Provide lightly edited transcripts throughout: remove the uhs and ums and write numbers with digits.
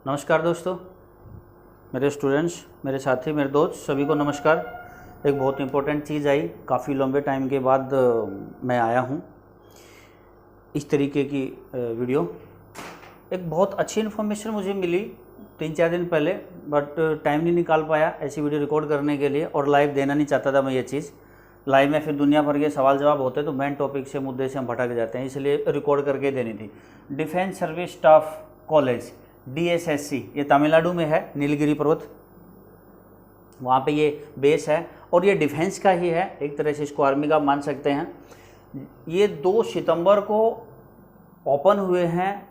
नमस्कार दोस्तों, मेरे स्टूडेंट्स, मेरे साथी, मेरे दोस्त सभी को नमस्कार। एक बहुत इम्पोर्टेंट चीज़ आई, काफ़ी लंबे टाइम के बाद मैं आया हूँ इस तरीके की वीडियो। एक बहुत अच्छी इन्फॉर्मेशन मुझे मिली 3-4 दिन पहले, बट टाइम नहीं निकाल पाया ऐसी वीडियो रिकॉर्ड करने के लिए, और लाइव देना नहीं चाहता था मैं ये चीज़। लाइव में फिर दुनिया भर के सवाल जवाब होते तो मेन टॉपिक से, मुद्दे से हम भटक जाते हैं, इसलिए रिकॉर्ड करके देनी थी। Defence service staff college DSSC, ये तमिलनाडु में है, नीलगिरी पर्वत, वहाँ पे ये बेस है और ये डिफेंस का ही है, एक तरह से इसको आर्मी का मान सकते हैं। ये 2 सितंबर को ओपन हुए हैं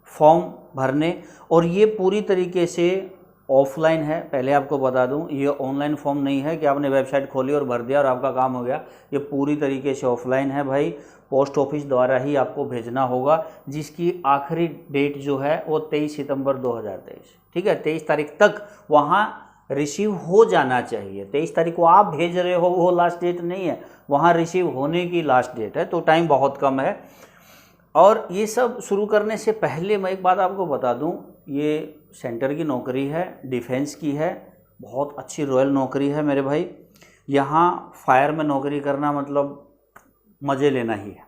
फॉर्म भरने, और ये पूरी तरीके से ऑफलाइन है। पहले आपको बता दूं, ये ऑनलाइन फॉर्म नहीं है कि आपने वेबसाइट खोली और भर दिया और आपका काम हो गया। ये पूरी तरीके से ऑफलाइन है भाई, पोस्ट ऑफिस द्वारा ही आपको भेजना होगा, जिसकी आखिरी डेट जो है वो 23 सितंबर 2023, ठीक है। 23 तारीख तक वहाँ रिसीव हो जाना चाहिए। 23 तारीख को आप भेज रहे हो वो लास्ट डेट नहीं है, वहाँ रिसीव होने की लास्ट डेट है, तो टाइम बहुत कम है। और ये सब शुरू करने से पहले मैं एक बात आपको बता दूं, ये सेंटर की नौकरी है, डिफेंस की है, बहुत अच्छी रॉयल नौकरी है मेरे भाई। यहाँ फायर में नौकरी करना मतलब मज़े लेना ही है,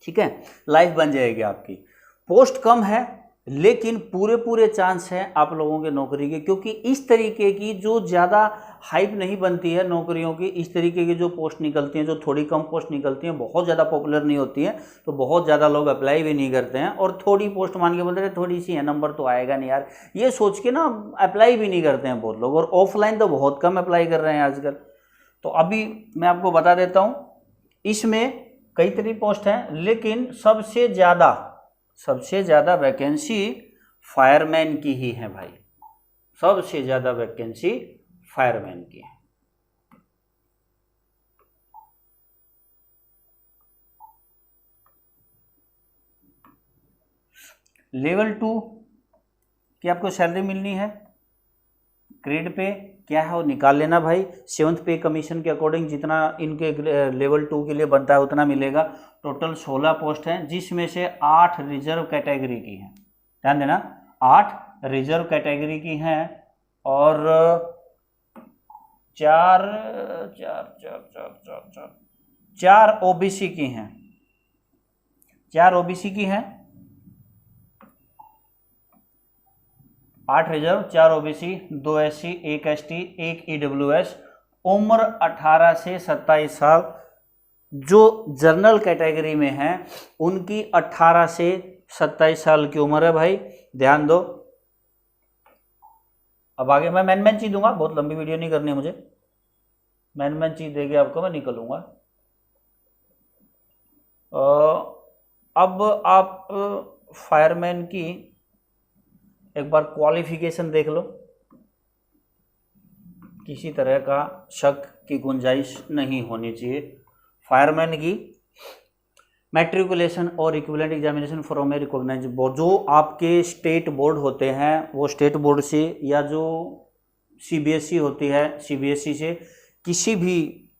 ठीक है। लाइफ बन जाएगी आपकी। पोस्ट कम है लेकिन पूरे चांस हैं आप लोगों के नौकरी के, क्योंकि इस तरीके की जो ज़्यादा हाइप नहीं बनती है नौकरियों की, इस तरीके की जो पोस्ट निकलती हैं, जो थोड़ी कम पोस्ट निकलती हैं, बहुत ज़्यादा पॉपुलर नहीं होती हैं, तो बहुत ज़्यादा लोग अप्लाई भी नहीं करते हैं। और थोड़ी पोस्ट मान के बोलते हैं थोड़ी सी है, नंबर तो आएगा नहीं यार, ये सोच के ना अप्लाई भी नहीं करते हैं बहुत लोग। और ऑफलाइन तो बहुत कम अप्लाई कर रहे हैं आजकल। तो अभी मैं आपको बता देता हूँ, इसमें कई तरह की पोस्ट हैं, लेकिन सबसे ज़्यादा वैकेंसी फायरमैन की ही है भाई। सबसे ज़्यादा वैकेंसी फायरमैन की है। लेवल 2 की आपको सैलरी मिलनी है, ग्रेड पे क्या है वो निकाल लेना भाई। 7th पे कमीशन के अकॉर्डिंग जितना इनके लेवल 2 के लिए बनता है उतना मिलेगा। टोटल 16 पोस्ट हैं, जिसमें से 8 रिजर्व कैटेगरी की हैं। ध्यान देना, 8 रिजर्व कैटेगरी की हैं और 4 ओबीसी की हैं। 4 ओबीसी की हैं, 8 reserve, 4 OBC, 2 SC, 1 ST, 1 EWS। उम्र 18 से 27 साल। जो जनरल कैटेगरी में हैं उनकी 18 से 27 साल की उम्र है भाई, ध्यान दो। अब आगे मैं मैन चीज दूंगा, बहुत लंबी वीडियो नहीं करनी है मुझे, मैन चीज देके आपको मैं निकलूंगा। अब आप फायरमैन की एक बार क्वालिफिकेशन देख लो, किसी तरह का शक की गुंजाइश नहीं होनी चाहिए। फायरमैन की मैट्रिकुलेशन और equivalent examination from a recognised board, जो आपके स्टेट बोर्ड होते हैं वो स्टेट बोर्ड से, या जो CBSE होती है CBSE से, किसी भी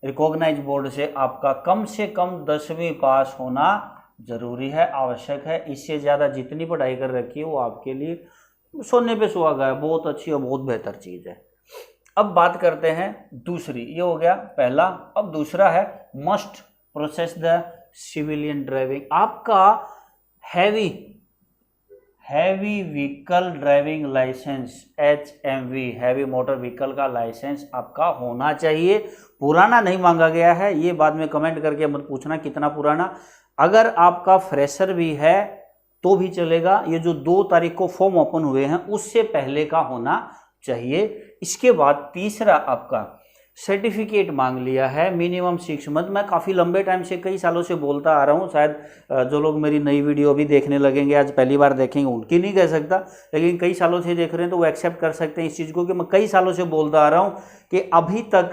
रिकॉग्नाइज्ड बोर्ड से आपका कम से कम 10वीं पास होना ज़रूरी है, आवश्यक है। इससे ज़्यादा जितनी पढ़ाई कर रखी है वो आपके लिए सोने पे सुहागा है, बहुत अच्छी और बहुत बेहतर चीज़ है। अब बात करते हैं दूसरी, ये हो गया पहला। अब दूसरा है must process the civilian driving. आपका heavy vehicle driving licence, HMV, heavy motor vehicle का लाइसेंस आपका होना चाहिए। पुराना नहीं मांगा गया है, ये बाद में कमेंट करके मत पूछना कितना पुराना। अगर आपका फ्रेशर भी है तो भी चलेगा, ये जो 2 तारीख को फॉर्म ओपन हुए हैं उससे पहले का होना चाहिए। इसके बाद तीसरा आपका सर्टिफिकेट मांग लिया है, मिनिमम 6 मंथ। मैं काफ़ी लंबे टाइम से, कई सालों से बोलता आ रहा हूँ, शायद जो लोग मेरी नई वीडियो भी देखने लगेंगे, आज पहली बार देखेंगे, उनकी नहीं कह सकता, लेकिन कई सालों से देख रहे हैं तो वो एक्सेप्ट कर सकते हैं इस चीज़ को, कि मैं कई सालों से बोलता आ रहा हूँ कि अभी तक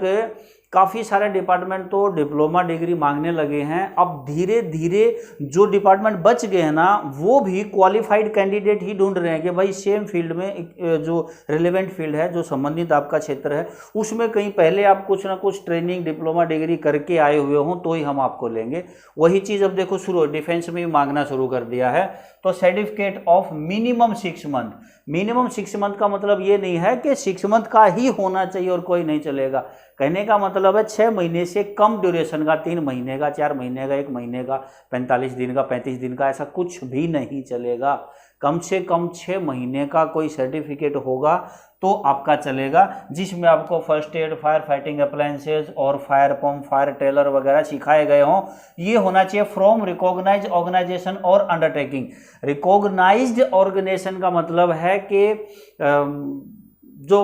काफ़ी सारे डिपार्टमेंट तो डिप्लोमा डिग्री मांगने लगे हैं। अब धीरे धीरे जो डिपार्टमेंट बच गए हैं ना, वो भी क्वालिफाइड कैंडिडेट ही ढूंढ रहे हैं कि भाई सेम फील्ड में जो रिलेवेंट फील्ड है, जो संबंधित आपका क्षेत्र है, उसमें कहीं पहले आप कुछ ना कुछ ट्रेनिंग डिप्लोमा डिग्री करके आए हुए हों तो ही हम आपको लेंगे। वही चीज़ अब देखो शुरू डिफेंस में भी मांगना शुरू कर दिया है। तो certificate of minimum 6 month, minimum 6 month का मतलब ये नहीं है कि 6 मंथ का ही होना चाहिए और कोई नहीं चलेगा। कहने का मतलब है 6 महीने से कम ड्यूरेशन का, 3 महीने का, 4 महीने का, 1 महीने का, 45 दिन का, 35 दिन का, ऐसा कुछ भी नहीं चलेगा। कम से कम 6 महीने का कोई सर्टिफिकेट होगा तो आपका चलेगा, जिसमें आपको first aid, fire fighting appliances और फायर पंप, फायर टेलर वगैरह सिखाए गए हों। ये होना चाहिए फ्रॉम रिकॉग्नाइज्ड ऑर्गेनाइजेशन और अंडरटेकिंग। रिकॉग्नाइज्ड ऑर्गेनाइजेशन का मतलब है कि जो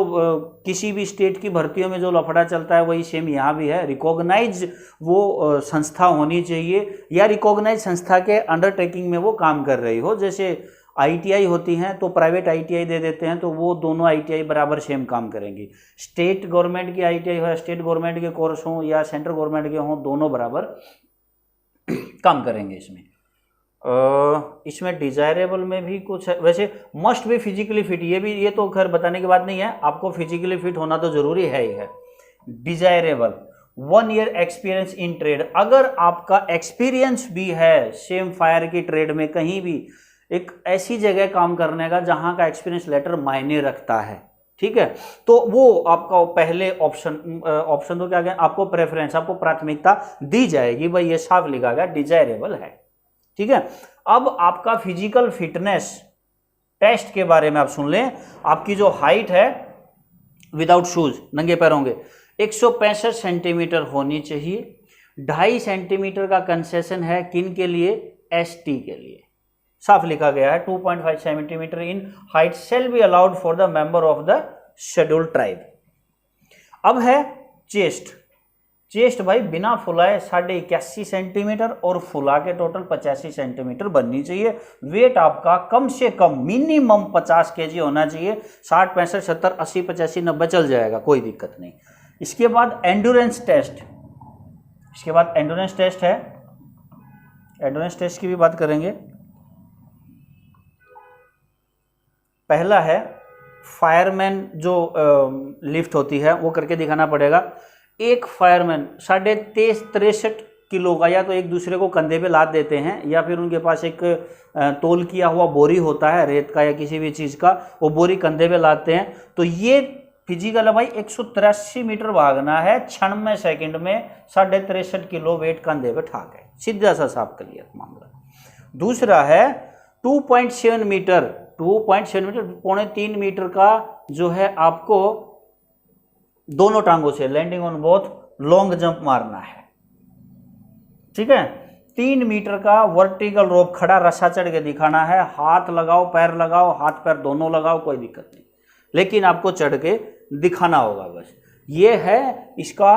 किसी भी स्टेट की भर्तियों में जो लफड़ा चलता है वही सेम यहाँ भी है। रिकॉग्नाइज वो संस्था होनी चाहिए या रिकॉग्नाइज संस्था के अंडरटेकिंग में वो काम कर रही हो। जैसे आईटीआई होती हैं तो प्राइवेट आईटीआई दे देते हैं, तो वो दोनों आईटीआई बराबर सेम काम करेंगी। स्टेट गवर्नमेंट की आईटीआई हो, स्टेट गवर्नमेंट के कोर्स हों या सेंट्रल गवर्नमेंट के हों, दोनों बराबर काम करेंगे इसमें। इसमें डिजायरेबल में भी कुछ है। वैसे मस्ट भी फिजिकली फिट, ये तो खैर बताने की बात नहीं है, आपको फिजिकली फिट होना तो जरूरी है ही है। Desirable 1 year experience in trade, अगर आपका एक्सपीरियंस भी है सेम फायर की ट्रेड में कहीं भी, एक ऐसी जगह काम करने का जहां का एक्सपीरियंस लेटर मायने रखता है, ठीक है, तो वो आपका पहले ऑप्शन तो क्या गया, आपको प्रेफरेंस, आपको प्राथमिकता दी जाएगी। भाई ये साफ लिखा गया डिजायरेबल है, ठीक है। अब आपका फिजिकल फिटनेस टेस्ट के बारे में आप सुन लें। आपकी जो हाइट है विदाउट शूज, नंगे पैरों के, 165 सेंटीमीटर होनी चाहिए। 2.5 सेंटीमीटर का कंसेशन है किन के लिए, एसटी के लिए, साफ लिखा गया है। 2.5 centimetre in height shall be allowed for the member of the scheduled tribe. अब है चेस्ट, चेस्ट भाई बिना फुलाए 81.5 सेंटीमीटर और फुला के टोटल 85 सेंटीमीटर बननी चाहिए। वेट आपका कम से कम मिनिमम 50 केजी होना चाहिए। 60, 65, 70, 80, 85, 90 चल जाएगा, कोई दिक्कत नहीं। इसके बाद एंड्योरेंस टेस्ट, इसके बाद एंड्योरेंस टेस्ट है, एंड्योरेंस टेस्ट की भी बात करेंगे। पहला है फायरमैन, जो लिफ्ट होती है वो करके दिखाना पड़ेगा। एक फायरमैन 63.5 किलो का या तो एक दूसरे को कंधे पे लाद देते हैं, या फिर उनके पास एक तोल किया हुआ बोरी होता है रेत का या किसी भी चीज़ का, वो बोरी कंधे पे लाते हैं। तो ये फिजिकल है भाई, 183 मीटर भागना है 96 सेकंड में, 63.5 किलो वेट कंधे पे ठाक है, सीधा सा साफ क्लियर मामला। दूसरा है 2.7 मीटर, 2.7 मीटर, 3.25 मीटर का जो है आपको दोनों टांगों से landing on both long jump मारना है, ठीक है। 3 मीटर का वर्टिकल रोप, खड़ा रस्सा चढ़ के दिखाना है। हाथ लगाओ, पैर लगाओ, हाथ पैर दोनों लगाओ, कोई दिक्कत नहीं, लेकिन आपको चढ़ के दिखाना होगा बस। ये है इसका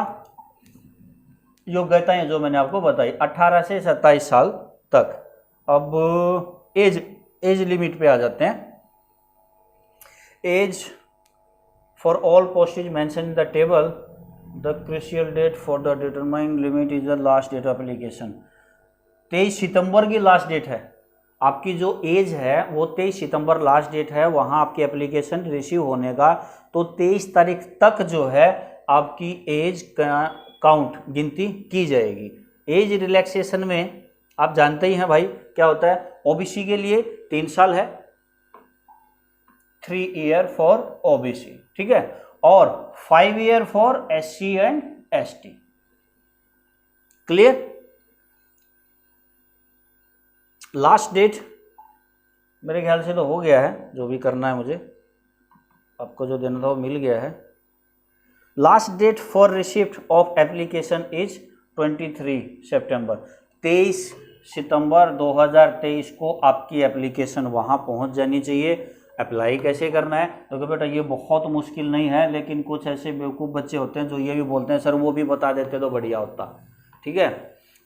योग्यताएं जो मैंने आपको बताई, 18 से 27 साल तक। अब एज लिमिट पे आ जाते हैं। Age for all postage mentioned in the table, the crucial date for the determined limit is the last date of application। 23 सितंबर की लास्ट डेट है आपकी। जो एज है वो 23 सितंबर लास्ट डेट है वहाँ आपकी एप्लीकेशन रिसीव होने का। तो 23 तारीख तक जो है आपकी एज का काउंट, गिनती की जाएगी। एज रिलैक्सेशन में आप जानते ही हैं भाई क्या होता है। ओबीसी के लिए 3 साल है, 3 ईयर फॉर ओबीसी, ठीक है, और 5 year for SC and ST. Clear. Last date मेरे ख्याल से तो हो गया है, जो भी करना है मुझे, आपको जो देना था वो मिल गया है। Last date for receipt of application is 23 सितंबर। 23 सितंबर 2023 को आपकी एप्लीकेशन वहाँ पहुँच जानी चाहिए। अप्लाई कैसे करना है, तो बेटा ये बहुत मुश्किल नहीं है, लेकिन कुछ ऐसे बेवकूफ़ बच्चे होते हैं जो ये भी बोलते हैं सर वो भी बता देते तो बढ़िया होता, ठीक है।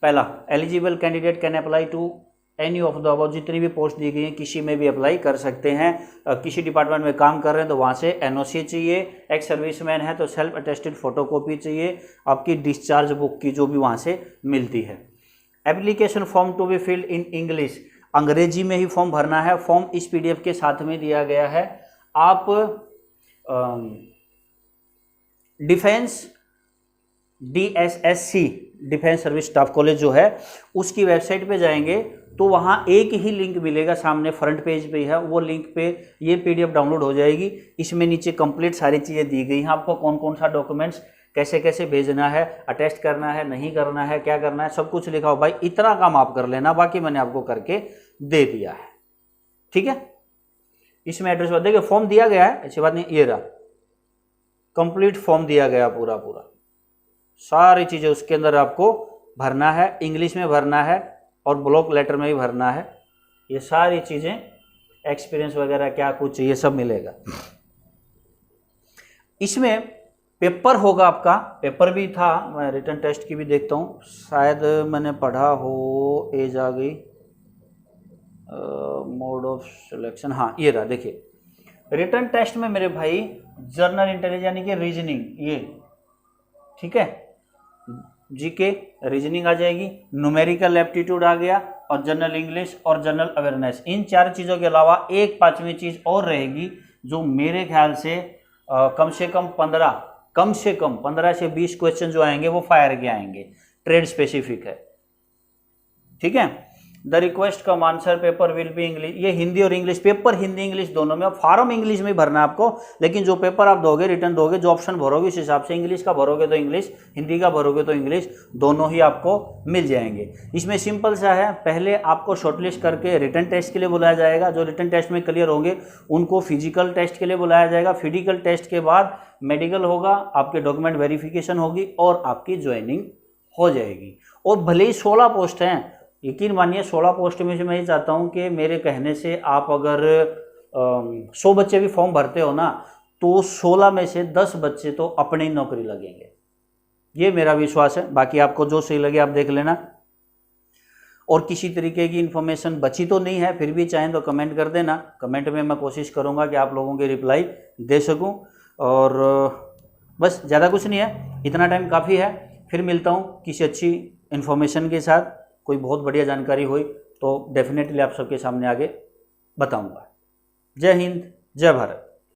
पहला, eligible candidate can apply to any of the above, जितनी भी पोस्ट दी गई हैं किसी में भी अप्लाई कर सकते हैं। किसी डिपार्टमेंट में काम कर रहे हैं तो वहाँ से एनओसी चाहिए, एक्स सर्विसमैन है तो सेल्फ अटेस्टेड फोटोकॉपी चाहिए, आपकी डिस्चार्ज बुक की जो भी वहाँ से मिलती है। Application form to be filled in English, अंग्रेजी में ही फॉर्म भरना है। फॉर्म इस पीडीएफ के साथ में दिया गया है। आप defence DSSC defence service staff college जो है उसकी वेबसाइट पे जाएंगे तो वहाँ एक ही लिंक मिलेगा, सामने फ्रंट पेज पे है, वो लिंक पे ये पीडीएफ डाउनलोड हो जाएगी। इसमें नीचे कंप्लीट सारी चीज़ें दी गई हैं, आपको कौन कौन सा डॉक्यूमेंट्स कैसे कैसे भेजना है, अटेस्ट करना है नहीं करना है, क्या करना है, सब कुछ लिखा हो। भाई इतना काम आप कर लेना, बाकी मैंने आपको करके दे दिया है, ठीक है। इसमें एड्रेस बात देखिए, फॉर्म दिया गया है, ऐसी बात नहीं, ये रहा कंप्लीट फॉर्म दिया गया पूरा पूरा, सारी चीज़ें उसके अंदर आपको भरना है, इंग्लिश में भरना है और ब्लॉक लेटर में भी भरना है। ये सारी चीज़ें एक्सपीरियंस वगैरह क्या कुछ ये सब मिलेगा। इसमें पेपर होगा आपका, पेपर भी था, मैं रिटन टेस्ट की भी देखता हूँ, शायद मैंने पढ़ा हो, एज आ गई, मोड ऑफ सिलेक्शन, हाँ ये रहा, देखिए रिटन टेस्ट में मेरे भाई जर्नल इंटेलिजेंस यानी कि रीजनिंग, ये ठीक है, जीके रीजनिंग आ जाएगी, न्यूमेरिकल एप्टीट्यूड आ गया और जनरल इंग्लिश और जनरल अवेयरनेस। इन 4 चीज़ों के अलावा एक 5वीं चीज़ और रहेगी जो मेरे ख्याल से कम से कम 15 से 20 क्वेश्चन जो आएंगे वो फायर के आएंगे, ट्रेड स्पेसिफिक है, ठीक है। The request come answer paper will be English, ये हिंदी और इंग्लिश, पेपर हिंदी इंग्लिश दोनों में, फॉर्म इंग्लिश में भरना है आपको, लेकिन जो पेपर आप दोगे, रिटर्न दोगे, जो ऑप्शन भरोगे उस हिसाब से, इंग्लिश का भरोगे तो इंग्लिश, हिंदी का भरोगे तो इंग्लिश, दोनों ही आपको मिल जाएंगे। इसमें सिंपल सा है, पहले आपको शॉर्टलिस्ट करके रिटर्न टेस्ट के लिए बुलाया जाएगा, जो रिटर्न टेस्ट में क्लियर होंगे उनको फिजिकल टेस्ट के लिए बुलाया जाएगा, फिजिकल टेस्ट के बाद मेडिकल होगा, आपके डॉक्यूमेंट वेरिफिकेशन होगी और आपकी ज्वाइनिंग हो जाएगी। और भले ही 16 पोस्ट हैं, यकीन मानिए 16 पोस्ट में से मैं ये चाहता हूँ कि मेरे कहने से आप अगर 100 बच्चे भी फॉर्म भरते हो ना तो 16 में से 10 बच्चे तो अपने ही नौकरी लगेंगे, ये मेरा विश्वास है। बाकी आपको जो सही लगे आप देख लेना। और किसी तरीके की इन्फॉर्मेशन बची तो नहीं है, फिर भी चाहें तो कमेंट कर देना, कमेंट में मैं कोशिश करूँगा कि आप लोगों के रिप्लाई दे सकूँ। और बस ज़्यादा कुछ नहीं है, इतना टाइम काफ़ी है। फिर मिलता हूँ किसी अच्छी इन्फॉर्मेशन के साथ, कोई बहुत बढ़िया जानकारी हुई तो डेफिनेटली आप सबके सामने आगे बताऊंगा। जय हिंद, जय भारत।